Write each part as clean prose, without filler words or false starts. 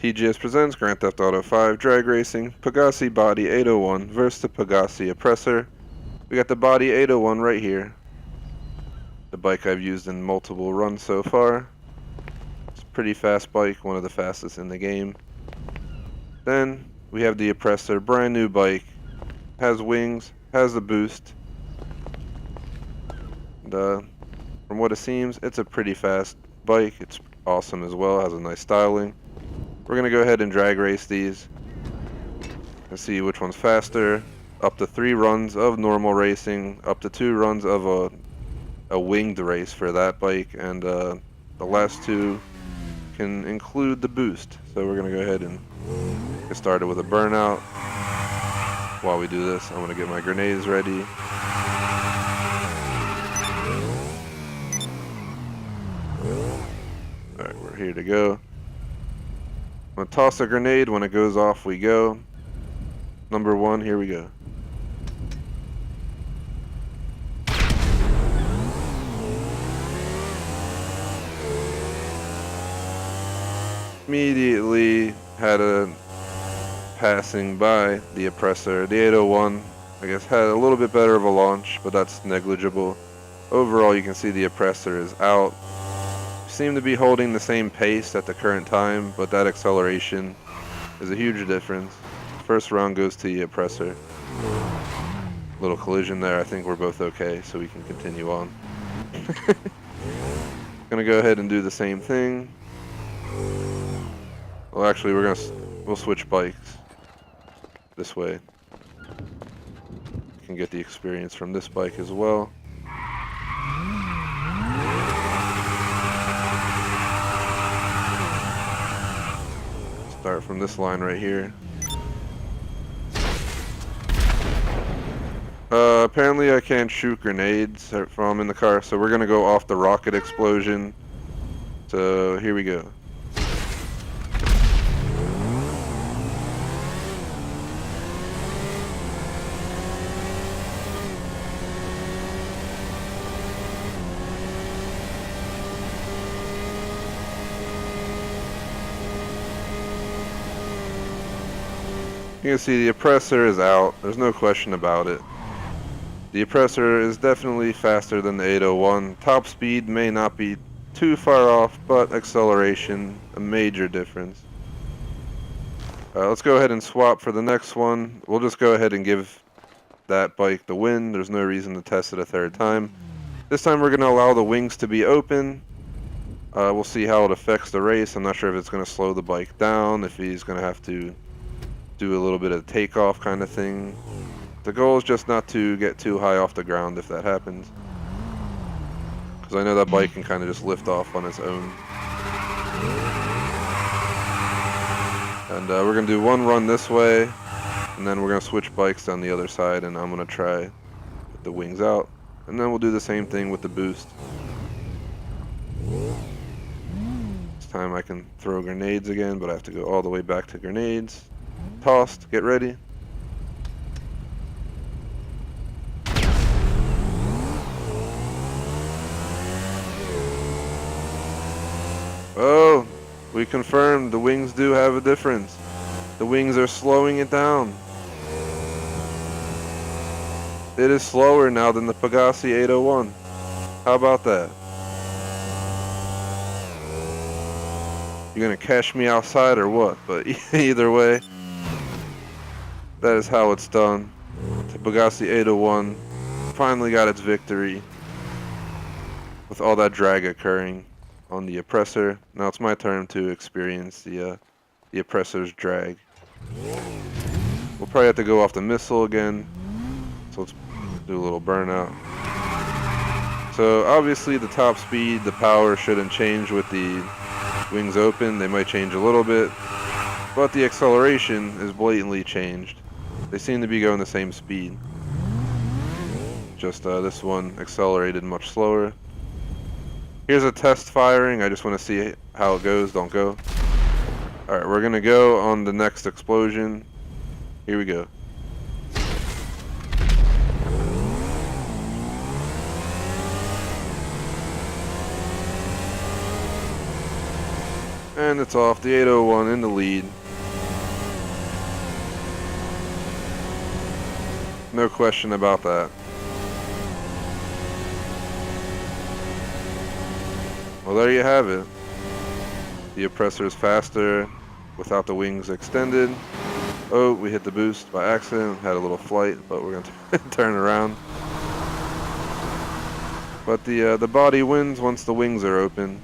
TGS presents Grand Theft Auto 5 Drag Racing, Pegassi Bati 801 versus the Pegassi Oppressor. We got the Bati 801 right here. The bike I've used in multiple runs so far. It's a pretty fast bike, one of the fastest in the game. Then we have the Oppressor, brand new bike. Has wings, has the boost. And, from what it seems, it's a pretty fast bike. It's awesome as well, has a nice styling. We're going to go ahead and drag race these and see which one's faster. Up to 3 runs of normal racing, up to 2 runs of a winged race for that bike, and the last 2 can include the boost. So we're going to go ahead and get started with a burnout. While we do this, I'm going to get my grenades ready. Alright, we're here to go. I'm going to toss a grenade. When it goes off, we go. Number 1, here we go. Immediately had a passing by the Oppressor. The 801, I guess, had a little bit better of a launch, but that's negligible. Overall, you can see the Oppressor is out. Seem to be holding the same pace at the current time, but that acceleration is a huge difference. First round goes to the Oppressor. Little collision there. I think we're both okay, so we can continue on. Gonna go ahead and do the same thing. Well, actually, we'll switch bikes this way. We can get the experience from this bike as well. Start from this line right here. Apparently I can't shoot grenades from in the car, so we're gonna go off the rocket explosion. So here we go. You can see the Oppressor is out. There's no question about it. The Oppressor is definitely faster than the 801. Top speed may not be too far off, but acceleration, a major difference. Let's go ahead and swap for the next one. We'll just go ahead and give that bike the win. There's no reason to test it a third time. This time we're going to allow the wings to be open. We'll see how it affects the race. I'm not sure if it's going to slow the bike down, if he's going to have to do a little bit of takeoff kind of thing. The goal is just not to get too high off the ground if that happens, because I know that bike can kind of just lift off on its own. And we're going to do one run this way, and then we're going to switch bikes down the other side, and I'm going to try get the wings out, and then we'll do the same thing with the boost. This time I can throw grenades again, but I have to go all the way back to grenades. Tossed, get ready. Oh, we confirmed the wings do have a difference. The wings are slowing it down. It is slower now than the Pegassi 801. How about that? You're gonna catch me outside or what? But either way, that is how it's done. The Pegassi 801 finally got its victory with all that drag occurring on the Oppressor. Now it's my turn to experience the Oppressor's drag. We'll probably have to go off the missile again, so let's do a little burnout. So obviously the top speed, the power shouldn't change with the wings open. They might change a little bit, but the acceleration is blatantly changed. They seem to be going the same speed, just this one accelerated much slower. Here's a test firing. I just want to see how it goes. Don't go. Alright, we're gonna go on the next explosion. Here we go. And it's off. The 801 in the lead. No question about that. Well, there you have it. The Oppressor is faster without the wings extended. Oh, we hit the boost by accident. Had a little flight, but we're gonna turn around. But the body wins once the wings are open.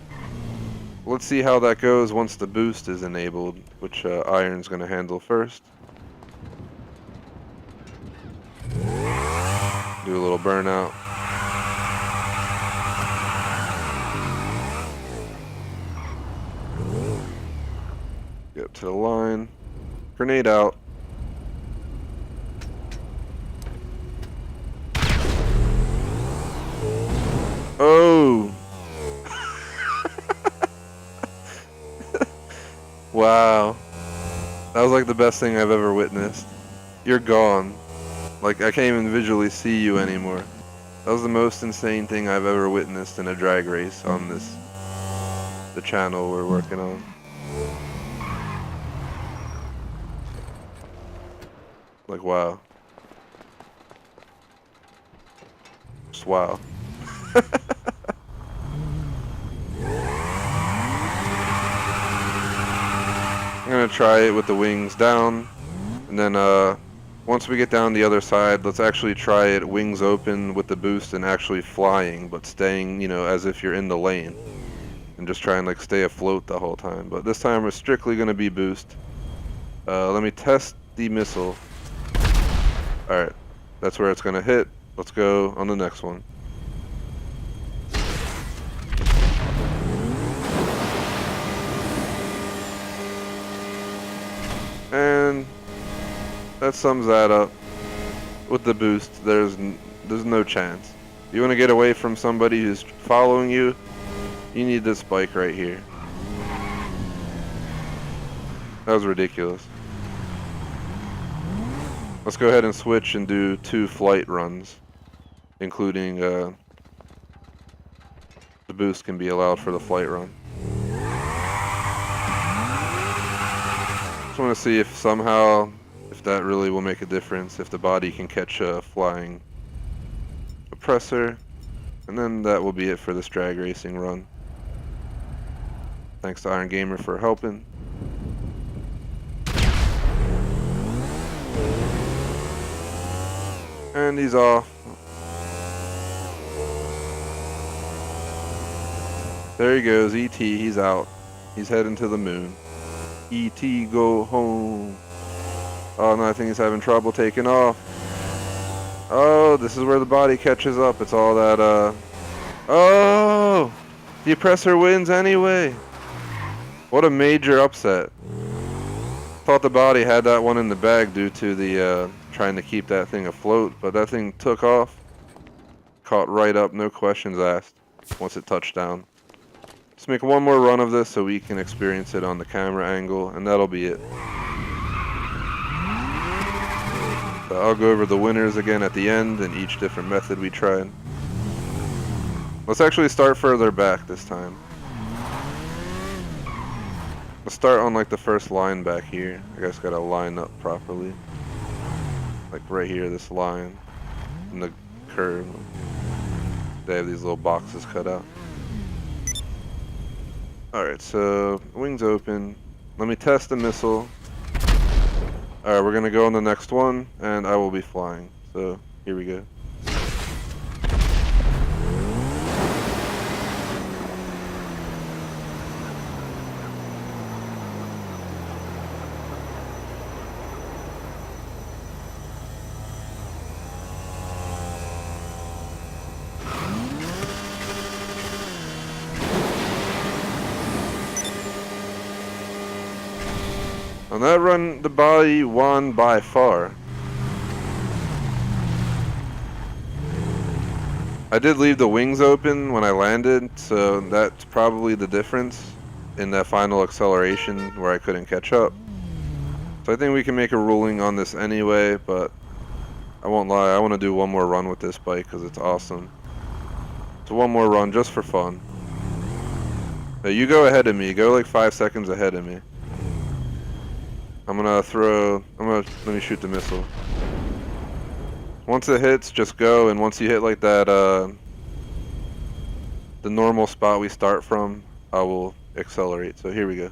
Let's see how that goes once the boost is enabled, which Iron's gonna handle first. Do a little burnout. Get up to the line. Grenade out. Oh! Wow. That was like the best thing I've ever witnessed. You're gone. Like, I can't even visually see you anymore. That was the most insane thing I've ever witnessed in a drag race on the channel we're working on. Like, wow. Just wow. I'm gonna try it with the wings down, and then once we get down the other side, let's actually try it wings open with the boost and actually flying, but staying, you know, as if you're in the lane, and just try and like stay afloat the whole time. But this time we're strictly gonna be boost. Let me test the missile. Alright, that's where it's gonna hit. Let's go on the next one. And that sums that up. With the boost, there's no chance. You want to get away from somebody who's following you, you need this bike right here. That was ridiculous. Let's go ahead and switch and do 2 flight runs, including the boost can be allowed for the flight run. Just want to see if somehow, if that really will make a difference, if the body can catch a flying Oppressor, and then that will be it for this drag racing run. Thanks to Iron Gamer for helping. And he's off. There he goes, ET, he's out. He's heading to the moon. ET, go home. Oh no, I think he's having trouble taking off. Oh, this is where the body catches up. It's all that, oh! The Oppressor wins anyway! What a major upset. Thought the body had that one in the bag due to the, trying to keep that thing afloat, but that thing took off. Caught right up, no questions asked, once it touched down. Let's make one more run of this so we can experience it on the camera angle, and that'll be it. So I'll go over the winners again at the end and each different method we tried. Let's actually start further back this time. Let's start on like the first line back here. I guess gotta line up properly. Like right here, this line. And the curve. They have these little boxes cut out. Alright, so wings open. Let me test the missile. Alright, we're gonna go on the next one, and I will be flying. So, here we go. On that run, the body won by far. I did leave the wings open when I landed, so that's probably the difference in that final acceleration where I couldn't catch up. So I think we can make a ruling on this anyway, but I won't lie, I want to do one more run with this bike because it's awesome. So one more run just for fun. You go ahead of me. Go like 5 seconds ahead of me. Let me shoot the missile. Once it hits, just go, and once you hit like that, the normal spot we start from, I will accelerate. So here we go.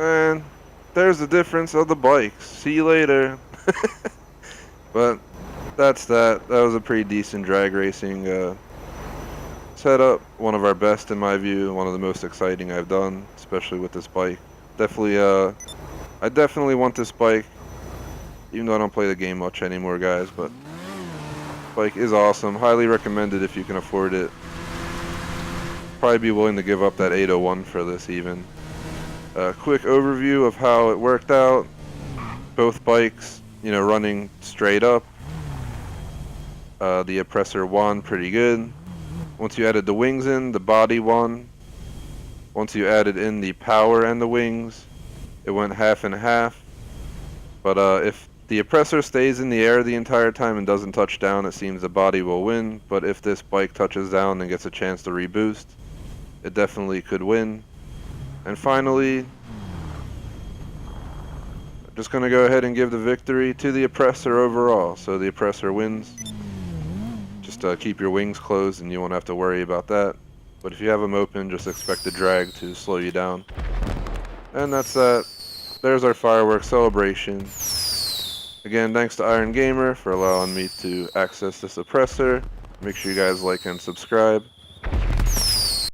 And there's the difference of the bikes. See you later. But that's that. That was a pretty decent drag racing setup. One of our best in my view. One of the most exciting I've done, especially with this bike. Definitely, I definitely want this bike, even though I don't play the game much anymore, guys. But bike is awesome. Highly recommended if you can afford it. Probably be willing to give up that 801 for this even. A quick overview of how it worked out. Both bikes, you know, running straight up. The Oppressor won pretty good. Once you added the wings in, the body won. Once you added in the power and the wings, it went half and half. But if the Oppressor stays in the air the entire time and doesn't touch down, it seems the body will win. But if this bike touches down and gets a chance to reboost, it definitely could win. And finally, I'm just going to go ahead and give the victory to the Oppressor overall. So the Oppressor wins. Just keep your wings closed and you won't have to worry about that. But if you have them open, just expect the drag to slow you down. And that's that. There's our fireworks celebration. Again, thanks to Iron Gamer for allowing me to access this Oppressor. Make sure you guys like and subscribe.